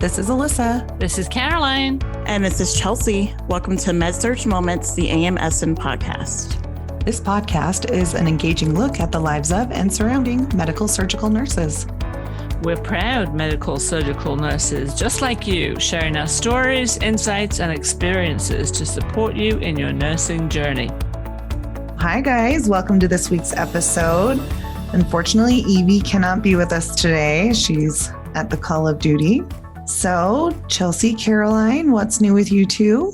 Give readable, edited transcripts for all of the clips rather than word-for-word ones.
This is Alissa. This is Caroline. And this is Chelsea. Welcome to med-surg Moments, the AMSN podcast. This podcast is an engaging look at the lives of and surrounding medical surgical nurses. We're proud medical surgical nurses, just like you, sharing our stories, insights, and experiences to support you in your nursing journey. Hi, guys. Welcome to this week's episode. Unfortunately, Evie cannot be with us today. She's at the call of duty. So, Chelsea, Caroline, what's new with you two?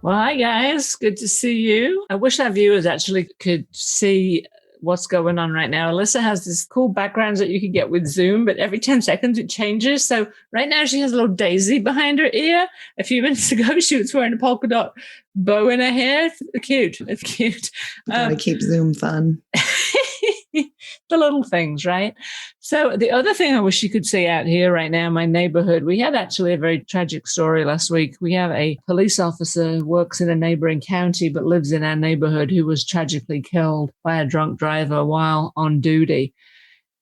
Well, hi, guys. Good to see you. I wish our viewers actually could see what's going on right now. Alissa has this cool background that you can get with Zoom, but every 10 seconds it changes. So right now she has a little daisy behind her ear. A few minutes ago, she was wearing a polka dot bow in her hair. It's cute. It's cute. Gotta keep Zoom fun. The little things, right? So the other thing I wish you could see out here right now in my neighborhood, we had actually a very tragic story last week. We have a police officer who works in a neighboring county but lives in our neighborhood who was tragically killed by a drunk driver while on duty.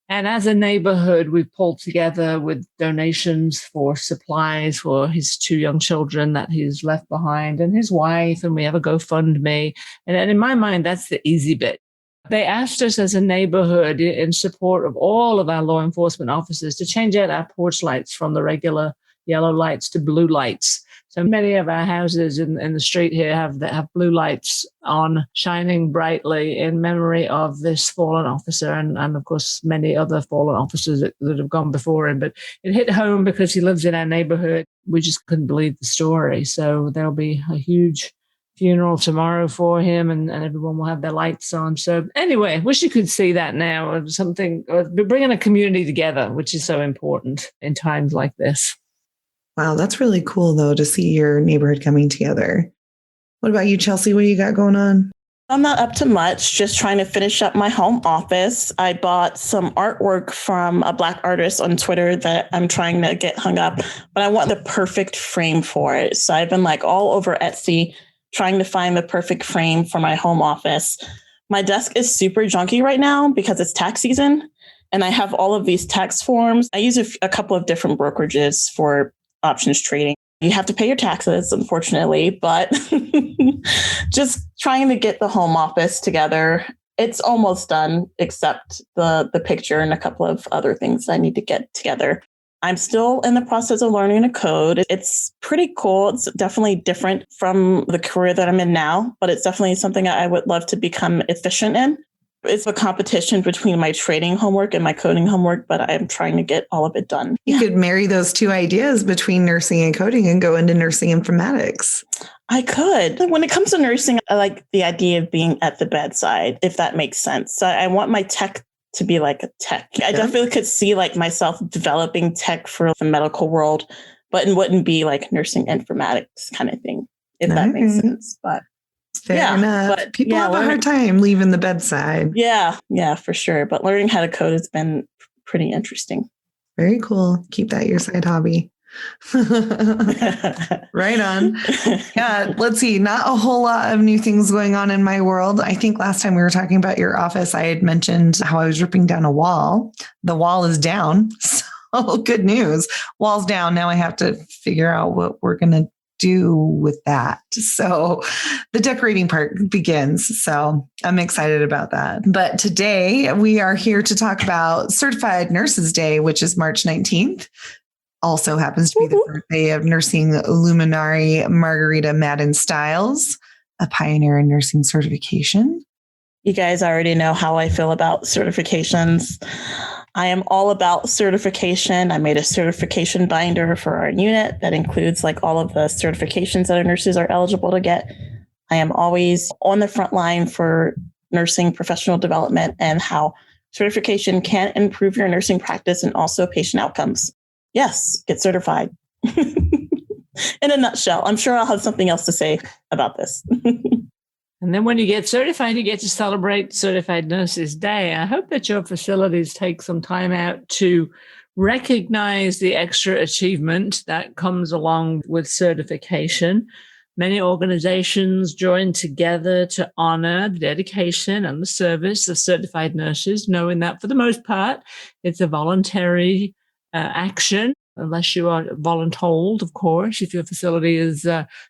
And as a neighborhood, we've pulled together with donations for supplies for his two young children that he's left behind and his wife, and we have a GoFundMe. And in my mind, that's the easy bit. They asked us as a neighborhood in support of all of our law enforcement officers to change out our porch lights from the regular yellow lights to blue lights. So many of our houses in the street here have blue lights on, shining brightly in memory of this fallen officer and of course, many other fallen officers that have gone before him. But it hit home because he lives in our neighborhood. We just couldn't believe the story. So there'll be a huge funeral tomorrow for him and everyone will have their lights on. So anyway, wish you could see that now of something, bringing a community together, which is so important in times like this. Wow, that's really cool though to see your neighborhood coming together. What about you, Chelsea? What do you got going on? I'm not up to much, just trying to finish up my home office. I bought some artwork from a Black artist on Twitter that I'm trying to get hung up, but I want the perfect frame for it. So I've been all over Etsy trying to find the perfect frame for my home office. My desk is super junky right now because it's tax season and I have all of these tax forms. I use a couple of different brokerages for options trading. You have to pay your taxes, unfortunately, but just trying to get the home office together. It's almost done, except the picture and a couple of other things that I need to get together. I'm still in the process of learning to code. It's pretty cool. It's definitely different from the career that I'm in now, but it's definitely something I would love to become efficient in. It's a competition between my trading homework and my coding homework, but I'm trying to get all of it done. You could marry those two ideas between nursing and coding and go into nursing informatics. I could. When it comes to nursing, I like the idea of being at the bedside, if that makes sense. So I want my tech to be like a tech. I definitely could see myself developing tech for the medical world, but it wouldn't be like nursing informatics kind of thing, if that makes sense. But fair enough. But people have a hard time leaving the bedside. Yeah, for sure. But learning how to code has been pretty interesting. Very cool. Keep that your side hobby. Right on. Yeah, let's see. Not a whole lot of new things going on in my world. I think last time we were talking about your office, I had mentioned how I was ripping down a wall. The wall is down. So good news. Wall's down. Now I have to figure out what we're going to do with that. So the decorating part begins. So I'm excited about that. But today we are here to talk about Certified Nurses Day, which is March 19th. Also happens to be the birthday of nursing luminary Margarita Madden Stiles, a pioneer in nursing certification. You guys already know how I feel about certifications. I am all about certification. I made a certification binder for our unit that includes all of the certifications that our nurses are eligible to get. I am always on the front line for nursing professional development and how certification can improve your nursing practice and also patient outcomes. Yes, get certified. In a nutshell, I'm sure I'll have something else to say about this. And then when you get certified, you get to celebrate Certified Nurses Day. I hope that your facilities take some time out to recognize the extra achievement that comes along with certification. Many organizations join together to honor the dedication and the service of certified nurses, knowing that for the most part, it's a voluntary action. unless you are voluntold, of course, if your facility is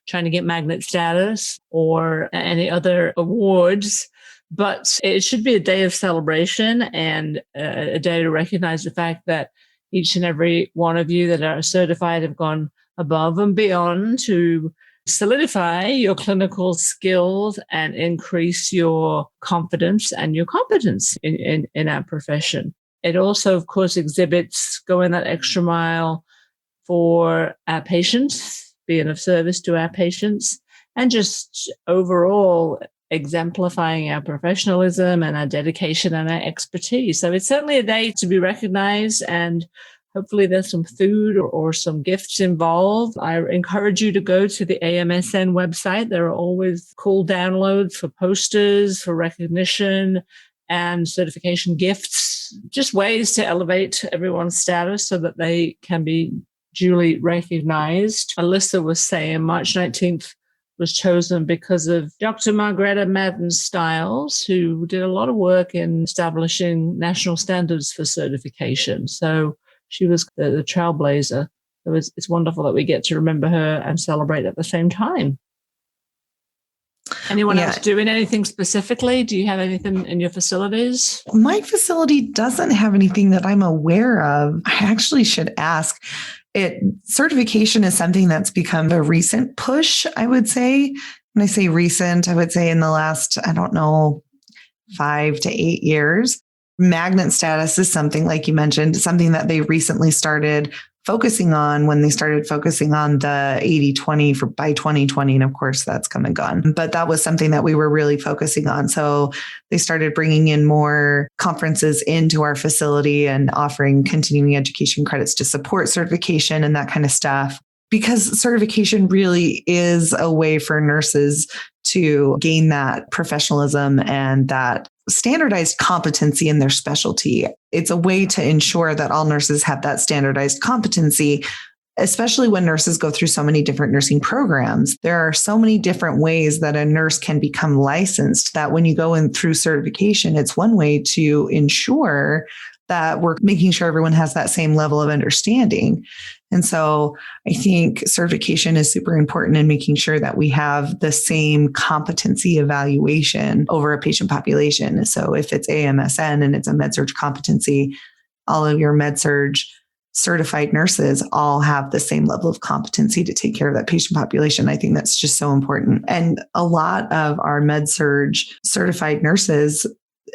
trying to get magnet status or any other awards. But it should be a day of celebration and a day to recognize the fact that each and every one of you that are certified have gone above and beyond to solidify your clinical skills and increase your confidence and your competence in our profession. It also, of course, exhibits going that extra mile for our patients, being of service to our patients, and just overall exemplifying our professionalism and our dedication and our expertise. So it's certainly a day to be recognized, and hopefully there's some food or some gifts involved. I encourage you to go to the AMSN website. There are always cool downloads for posters, for recognition and certification gifts, just ways to elevate everyone's status so that they can be duly recognized. Alissa was saying March 19th was chosen because of Dr. Margareta Madden-Stiles, who did a lot of work in establishing national standards for certification. So she was the trailblazer. So it's wonderful that we get to remember her and celebrate at the same time. Anyone else doing anything specifically? Do you have anything in your facilities? My facility doesn't have anything that I'm aware of. I actually should ask. Certification is something that's become a recent push, I would say. When I say recent, I would say in the last, 5 to 8 years. Magnet status is something, like you mentioned, something that they recently started focusing on when they started focusing on the 80-20 by 2020. And of course, that's come and gone. But that was something that we were really focusing on. So they started bringing in more conferences into our facility and offering continuing education credits to support certification and that kind of stuff. Because certification really is a way for nurses to gain that professionalism and that standardized competency in their specialty. It's a way to ensure that all nurses have that standardized competency, especially when nurses go through so many different nursing programs. There are so many different ways that a nurse can become licensed that when you go in through certification, it's one way to ensure that we're making sure everyone has that same level of understanding. And so I think certification is super important in making sure that we have the same competency evaluation over a patient population. So if it's AMSN and it's a med-surg competency, all of your med-surg certified nurses all have the same level of competency to take care of that patient population. I think that's just so important. And a lot of our med-surg certified nurses,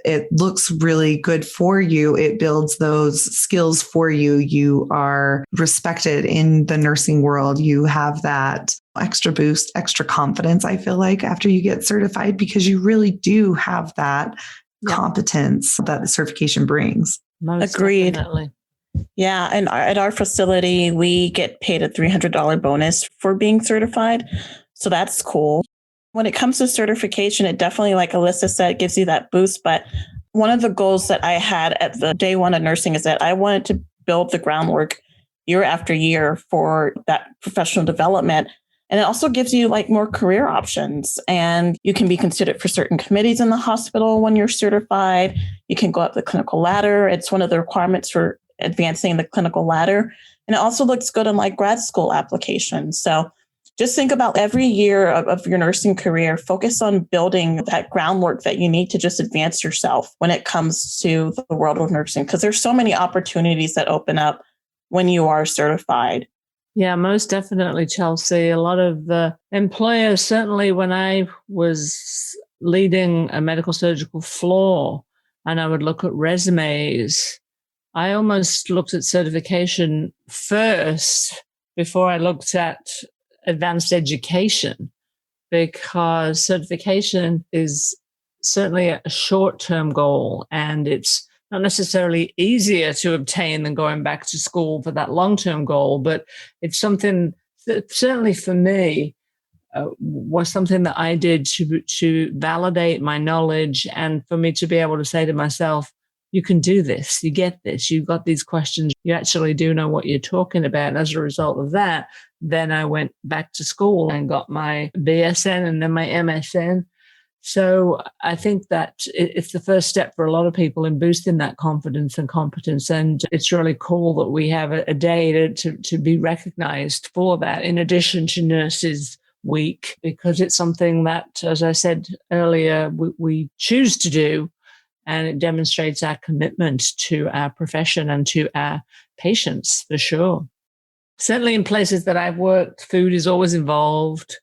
it looks really good for you. It builds those skills for you. You are respected in the nursing world. You have that extra boost, extra confidence, I feel like, after you get certified, because you really do have that competence that the certification brings. Most Agreed. Definitely. Yeah. And at our facility, we get paid a $300 bonus for being certified. So that's cool. When it comes to certification, it definitely, like Alissa said, gives you that boost. But one of the goals that I had at the day one of nursing is that I wanted to build the groundwork year after year for that professional development. And it also gives you like more career options, and you can be considered for certain committees in the hospital when you're certified. You can go up the clinical ladder. It's one of the requirements for advancing the clinical ladder. And it also looks good in like grad school applications. So just think about every year of your nursing career, focus on building that groundwork that you need to just advance yourself when it comes to the world of nursing, because there's so many opportunities that open up when you are certified. Yeah, most definitely, Chelsea. A lot of employers, certainly when I was leading a medical surgical floor and I would look at resumes, I almost looked at certification first before I looked at advanced education, because certification is certainly a short-term goal, and it's not necessarily easier to obtain than going back to school for that long-term goal. But it's something that certainly for me was something that I did to validate my knowledge, and for me to be able to say to myself, you can do this, you get this, you've got these questions, you actually do know what you're talking about. And as a result of that, then I went back to school and got my BSN and then my MSN. So I think that it's the first step for a lot of people in boosting that confidence and competence. And it's really cool that we have a day to be recognized for that, in addition to Nurses Week, because it's something that, as I said earlier, we choose to do. And it demonstrates our commitment to our profession and to our patients, for sure. Certainly in places that I've worked, food is always involved.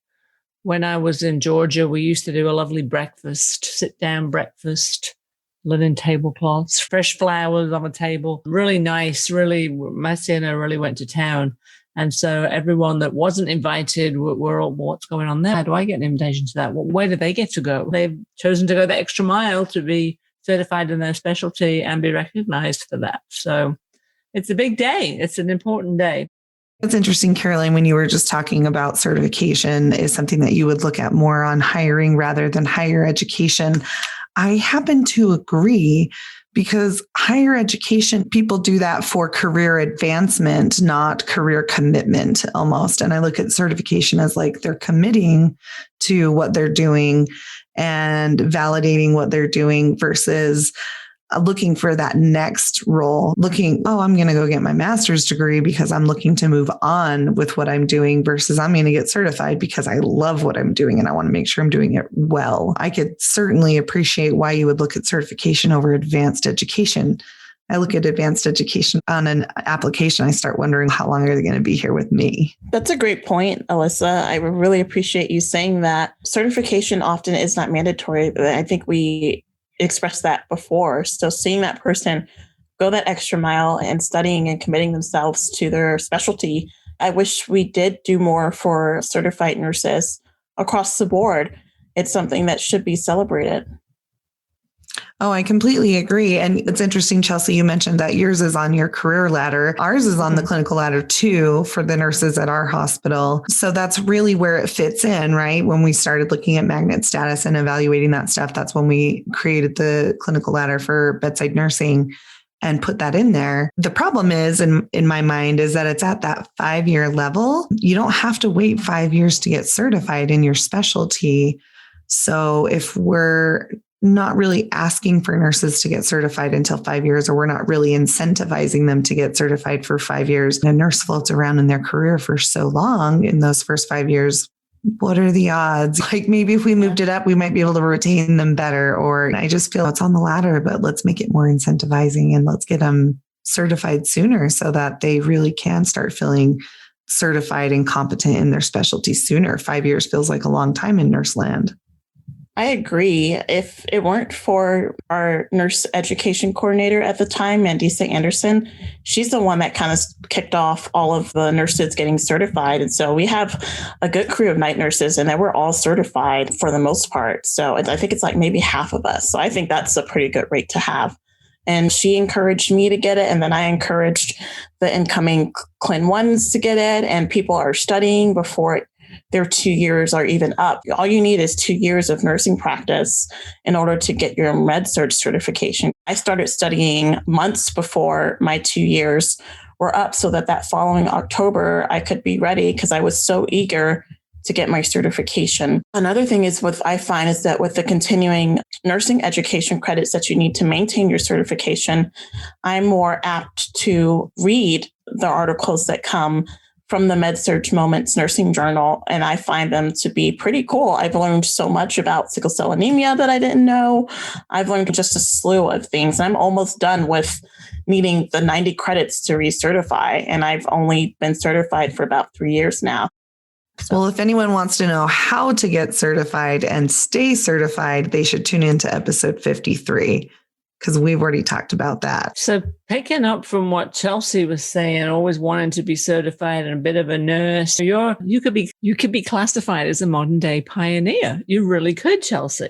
When I was in Georgia, we used to do a lovely breakfast, sit-down breakfast, linen tablecloths, fresh flowers on the table. Really nice, really, my CNO really went to town. And so everyone that wasn't invited were all, what's going on there? How do I get an invitation to that? Where do they get to go? They've chosen to go the extra mile to be certified in their specialty and be recognized for that. So it's a big day. It's an important day. It's interesting, Caroline, when you were just talking about certification is something that you would look at more on hiring rather than higher education. I happen to agree, because higher education, people do that for career advancement, not career commitment almost. And I look at certification as like they're committing to what they're doing and validating what they're doing versus looking for that next role, I'm going to go get my master's degree because I'm looking to move on with what I'm doing versus I'm going to get certified because I love what I'm doing and I want to make sure I'm doing it well. I could certainly appreciate why you would look at certification over advanced education. I look at advanced education on an application. I start wondering how long are they going to be here with me? That's a great point, Alissa. I really appreciate you saying that. Certification often is not mandatory. I think we expressed that before. So seeing that person go that extra mile and studying and committing themselves to their specialty, I wish we did do more for certified nurses across the board. It's something that should be celebrated. Oh, I completely agree. And it's interesting, Chelsea, you mentioned that yours is on your career ladder. Ours is on the clinical ladder too for the nurses at our hospital. So that's really where it fits in, right? When we started looking at magnet status and evaluating that stuff, that's when we created the clinical ladder for bedside nursing and put that in there. The problem is, in my mind, is that it's at that 5-year level. You don't have to wait 5 years to get certified in your specialty. So if we're not really asking for nurses to get certified until 5 years, or we're not really incentivizing them to get certified for 5 years. A nurse floats around in their career for so long in those first 5 years. What are the odds? Like maybe if we moved it up, we might be able to retain them better. Or I just feel it's on the ladder, but let's make it more incentivizing and let's get them certified sooner so that they really can start feeling certified and competent in their specialty sooner. 5 years feels like a long time in nurse land. I agree. If it weren't for our nurse education coordinator at the time, Mandisa Anderson, she's the one that kind of kicked off all of the nurses getting certified. And so we have a good crew of night nurses and they were all certified for the most part. So I think it's like maybe half of us. So I think that's a pretty good rate to have. And she encouraged me to get it. And then I encouraged the incoming Clin 1s to get it. And people are studying before their 2 years are even up. All you need is 2 years of nursing practice in order to get your med-surg certification. I started studying months before my 2 years were up so that following October, I could be ready because I was so eager to get my certification. Another thing is I find is that with the continuing nursing education credits that you need to maintain your certification, I'm more apt to read the articles that come from the med-surg Moments Nursing Journal, and I find them to be pretty cool. I've learned so much about sickle cell anemia that I didn't know. I've learned just a slew of things. I'm almost done with needing the 90 credits to recertify, and I've only been certified for about 3 years now. Well, if anyone wants to know how to get certified and stay certified, they should tune into episode 53. Because we've already talked about that. So picking up from what Chelsea was saying, always wanting to be certified and a bit of a nurse, you could be classified as a modern day pioneer. You really could, Chelsea,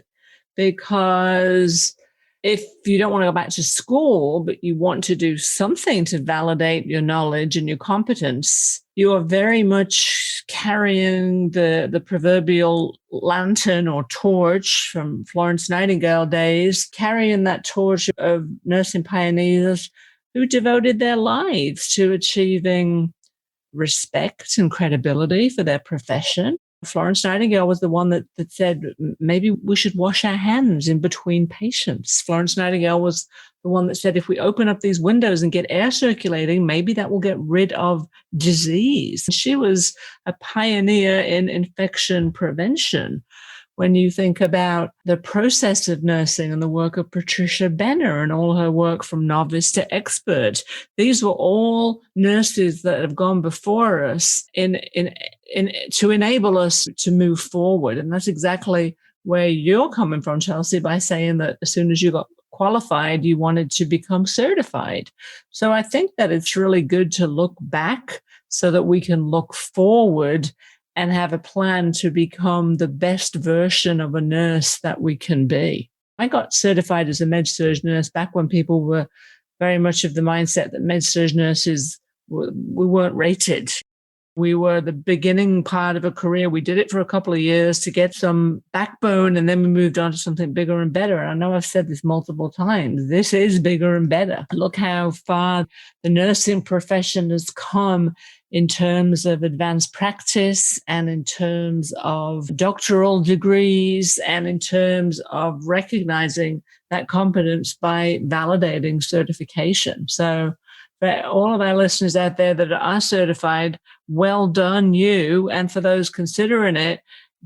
because if you don't want to go back to school, but you want to do something to validate your knowledge and your competence, you are very much carrying the proverbial lantern or torch from Florence Nightingale days, carrying that torch of nursing pioneers who devoted their lives to achieving respect and credibility for their profession. Florence Nightingale was the one that said maybe we should wash our hands in between patients. Florence Nightingale was the one that said if we open up these windows and get air circulating, maybe that will get rid of disease. She was a pioneer in infection prevention. When you think about the process of nursing and the work of Patricia Benner and all her work from novice to expert, these were all nurses that have gone before us in to enable us to move forward. And that's exactly where you're coming from, Chelsea, by saying that as soon as you got qualified, you wanted to become certified. So I think that it's really good to look back so that we can look forward and have a plan to become the best version of a nurse that we can be. I got certified as a med-surg nurse back when people were very much of the mindset that med-surg nurses, we weren't rated. We were the beginning part of a career. We did it for a couple of years to get some backbone, and then we moved on to something bigger and better. And I know I've said this multiple times. This is bigger and better. Look how far the nursing profession has come in terms of advanced practice and in terms of doctoral degrees and in terms of recognizing that competence by validating certification. So for all of our listeners out there that are certified, well done you. And for those considering it,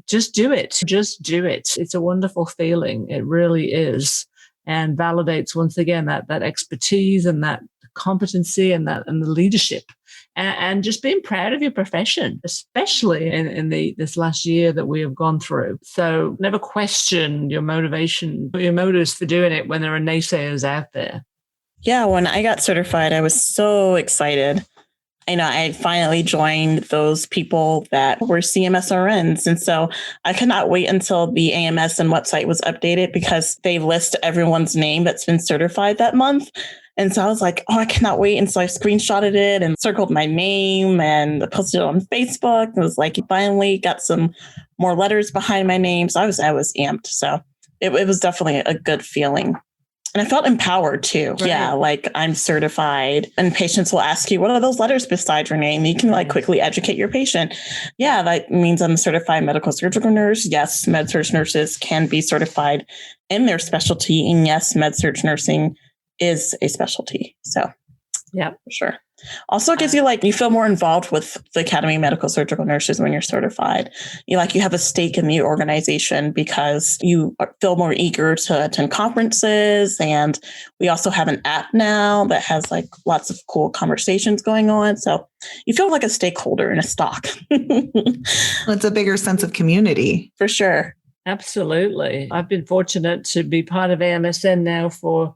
just do it. Just do it. It's a wonderful feeling. It really is. And validates once again that expertise and that competency and the leadership. And just being proud of your profession, especially in this last year that we have gone through. So never question your motivation, your motives for doing it when there are naysayers out there. Yeah, when I got certified, I was so excited. I finally joined those people that were CMSRNs. And so I could not wait until the AMSN website was updated because they list everyone's name that's been certified that month. And so I was like, oh, I cannot wait. And so I screenshotted it and circled my name and posted it on Facebook. It was like, finally got some more letters behind my name. So I was amped. So it was definitely a good feeling. And I felt empowered too. Right. Yeah, like I'm certified and patients will ask you, what are those letters beside your name? You can like quickly educate your patient. Yeah, that means I'm a certified medical surgical nurse. Yes, med-surg nurses can be certified in their specialty. And yes, med-surg nursing is a specialty. So yeah, for sure. Also gives you you feel more involved with the Academy of Medical Surgical Nurses when you're certified. You have a stake in the organization because you feel more eager to attend conferences. And we also have an app now that has lots of cool conversations going on. So you feel like a stakeholder in a stock. It's a bigger sense of community. For sure. Absolutely. I've been fortunate to be part of AMSN now for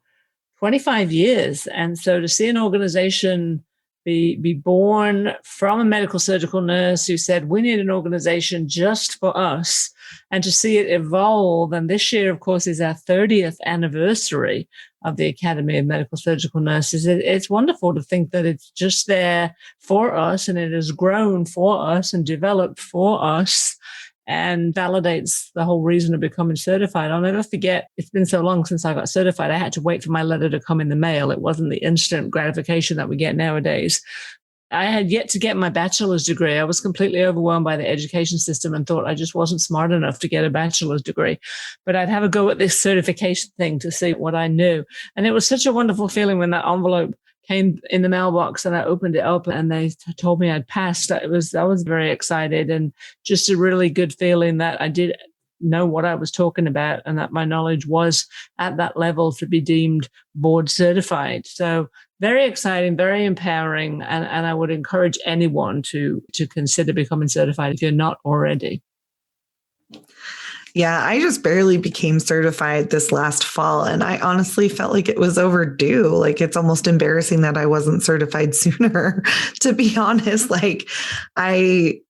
25 years. And so to see an organization be born from a medical surgical nurse who said, we need an organization just for us, and to see it evolve. And this year, of course, is our 30th anniversary of the Academy of Medical Surgical Nurses. It's wonderful to think that it's just there for us, and it has grown for us and developed for us, and validates the whole reason of becoming certified. I'll never forget, it's been so long since I got certified. I had to wait for my letter to come in the mail. It wasn't the instant gratification that we get nowadays. I had yet to get my bachelor's degree. I was completely overwhelmed by the education system and thought I just wasn't smart enough to get a bachelor's degree. But I'd have a go at this certification thing to see what I knew. And it was such a wonderful feeling when that envelope came in the mailbox and I opened it up and they told me I'd passed. I was very excited, and just a really good feeling that I did know what I was talking about and that my knowledge was at that level to be deemed board certified. So very exciting, very empowering. And I would encourage anyone to consider becoming certified if you're not already. Yeah, I just barely became certified this last fall, and I honestly felt like it was overdue. Like, it's almost embarrassing that I wasn't certified sooner, to be honest. I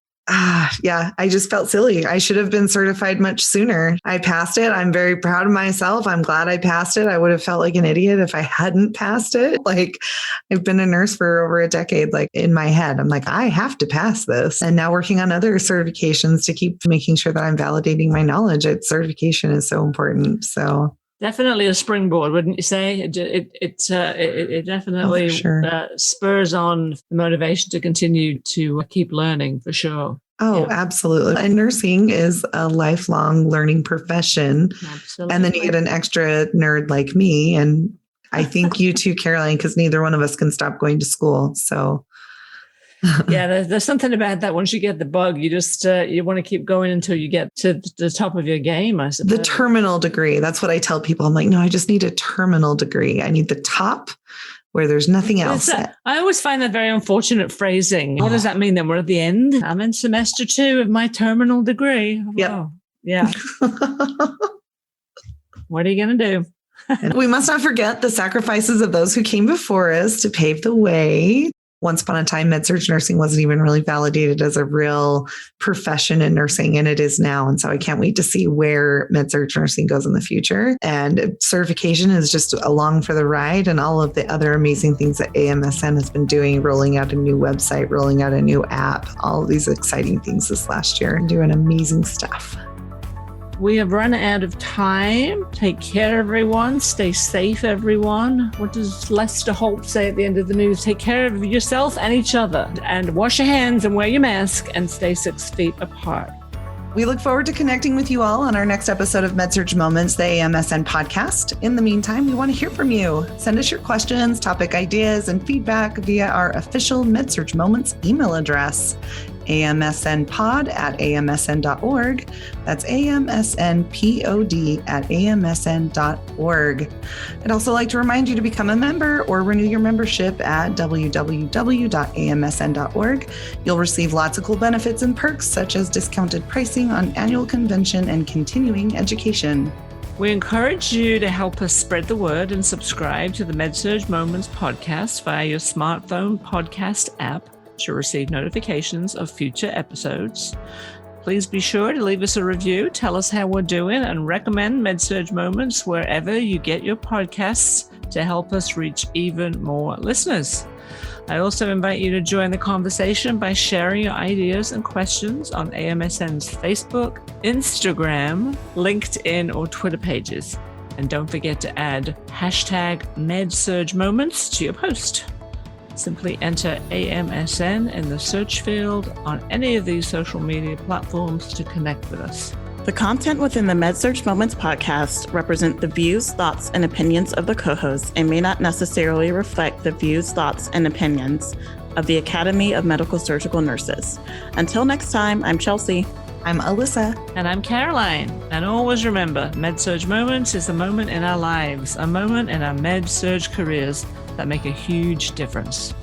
just felt silly. I should have been certified much sooner. I passed it. I'm very proud of myself. I'm glad I passed it. I would have felt like an idiot if I hadn't passed it. I've been a nurse for over a decade. In my head, I'm I have to pass this. And now working on other certifications to keep making sure that I'm validating my knowledge. Certification is so important. So definitely a springboard, wouldn't you say? It definitely spurs on the motivation to continue to keep learning, for sure. Oh, absolutely. And nursing is a lifelong learning profession. Absolutely. And then you get an extra nerd like me. And I think you too, Caroline, because neither one of us can stop going to school. So yeah, there's something about that. Once you get the bug, you just you want to keep going until you get to the top of your game, I suppose. The terminal degree. That's what I tell people. I'm like, no, I just need a terminal degree. I need the top where there's nothing else. I always find that very unfortunate phrasing. What does that mean then? We're at the end. I'm in semester 2 of my terminal degree. Yep. Oh, yeah. What are you going to do? And we must not forget the sacrifices of those who came before us to pave the way. Once upon a time, med-surg nursing wasn't even really validated as a real profession in nursing, and it is now. And so I can't wait to see where med-surg nursing goes in the future. And certification is just along for the ride, and all of the other amazing things that AMSN has been doing, rolling out a new website, rolling out a new app, all of these exciting things this last year, and doing amazing stuff. We have run out of time. Take care, everyone. Stay safe, everyone. What does Lester Holt say at the end of the news? Take care of yourself and each other. And wash your hands and wear your mask and stay 6 feet apart. We look forward to connecting with you all on our next episode of med-surg Moments, the AMSN podcast. In the meantime, we want to hear from you. Send us your questions, topic ideas, and feedback via our official med-surg Moments email address, amsnpod@amsn.org. That's amsnpod@amsn.org. I'd also like to remind you to become a member or renew your membership at www.amsn.org. You'll receive lots of cool benefits and perks, such as discounted pricing on annual convention and continuing education. We encourage you to help us spread the word and subscribe to the med-surg Moments podcast via your smartphone podcast app to receive notifications of future episodes. Please be sure to leave us a review, tell us how we're doing, and recommend med-surg Moments wherever you get your podcasts to help us reach even more listeners. I also invite you to join the conversation by sharing your ideas and questions on AMSN's Facebook, Instagram, LinkedIn, or Twitter pages. And don't forget to add #med-surg Moments to your post. Simply enter AMSN in the search field on any of these social media platforms to connect with us. The content within the med-surg Moments podcast represent the views, thoughts, and opinions of the co-hosts and may not necessarily reflect the views, thoughts, and opinions of the Academy of Medical Surgical Nurses. Until next time, I'm Chelsea. I'm Alissa. And I'm Caroline. And always remember, med-surg Moments is a moment in our lives, a moment in our med-surg careers that make a huge difference.